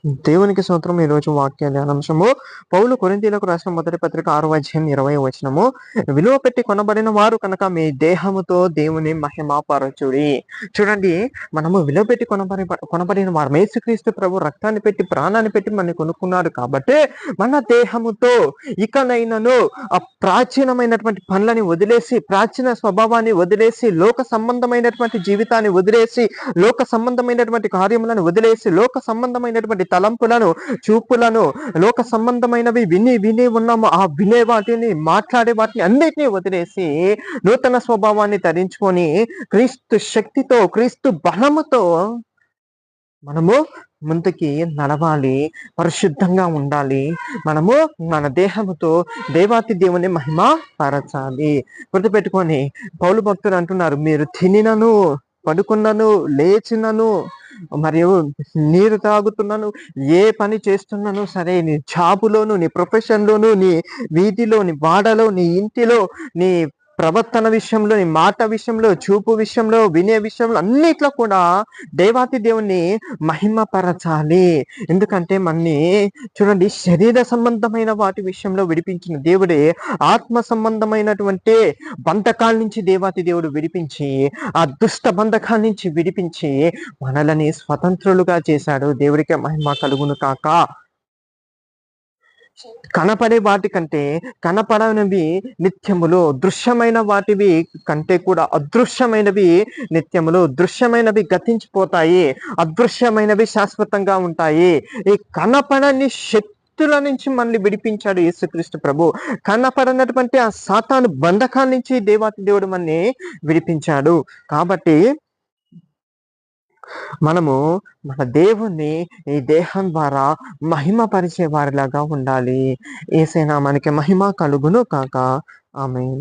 దేవునికి స్తోత్రం. ఈరోజు వాక్య ధ్యానాంశము పౌలు కొరింథీయులకు రాసిన మొదటి పత్రిక 6:20 విలువ పెట్టి కొనబడిన వారు కనుక మీ దేహముతో దేవుని మహిమపరచుడి. చూడండి, మనము విలువ పెట్టి కొనబడిన వారు. యేసుక్రీస్తు ప్రభు రక్తాన్ని పెట్టి ప్రాణాన్ని పెట్టి మనల్ని కొనుక్కున్నారు కాబట్టి మన దేహముతో ఇకనైనను ఆ ప్రాచీనమైనటువంటి పనులని వదిలేసి, ప్రాచీన స్వభావాన్ని వదిలేసి, లోక సంబంధమైనటువంటి జీవితాన్ని వదిలేసి, లోక సంబంధమైనటువంటి కార్యములను వదిలేసి, లోక సంబంధమైనటువంటి తలంపులను, చూపులను, లోక సంబంధమైనవి విని ఉన్నాము. ఆ వినే వాటిని, మాట్లాడే వాటిని అన్నిటినీ వదిలేసి నూతన స్వభావాన్ని ధరించుకొని క్రీస్తు శక్తితో, క్రీస్తు బలముతో మనము ముందుకి నడవాలి, పరిశుద్ధంగా ఉండాలి. మనము మన దేహముతో దేవాతి దేవుని మహిమ పరచాలి. గుర్తుపెట్టుకొని పౌలు భక్తుడు అంటున్నారు, మీరు తినినను, పడుకున్నను, లేచినను, మరియు నీరు తాగుతున్నాను, ఏ పని చేస్తున్నాను సరే, నీ జాబులోను, నీ ప్రొఫెషన్లోను, నీ వీధిలో, నీ వాడలో, నీ ఇంటిలో, నీ ప్రవర్తన విషయంలో, నీ మాట విషయంలో, చూపు విషయంలో, వినే విషయంలో అన్నిట్లో కూడా దేవాతి దేవుణ్ణి మహిమపరచాలి. ఎందుకంటే మనని చూడండి, శరీర సంబంధమైన వాటి విషయంలో విడిపించిన దేవుడే ఆత్మ సంబంధమైనటువంటి బంధకాల నుంచి దేవాతి దేవుడు విడిపించి, ఆ దుష్ట బంధకాల నుంచి విడిపించి మనలని స్వతంత్రులుగా చేశాడు. దేవుడికి మహిమ కలుగును కాక. కనపడే వాటి కంటే కనపడనివి నిత్యములు, దృశ్యమైన వాటివి కంటే కూడా అదృశ్యమైనవి నిత్యములు. దృశ్యమైనవి గతించిపోతాయి, అదృశ్యమైనవి శాశ్వతంగా ఉంటాయి. ఈ కనపడని శక్తుల నుంచి మనల్ని విడిపించాడు యేసుక్రీస్తు ప్రభు. కనపడనటువంటి ఆ సాతాను బంధకాల నుంచి దేవాతి దేవుడు మనల్ని విడిపించాడు. కాబట్టి మనము మన దేవుణ్ణి ఈ దేహం ద్వారా మహిమపరిచే వారిలాగా ఉండాలి. యేసయ్య నామానికి మహిమ కలుగును కాక. ఆమేన్.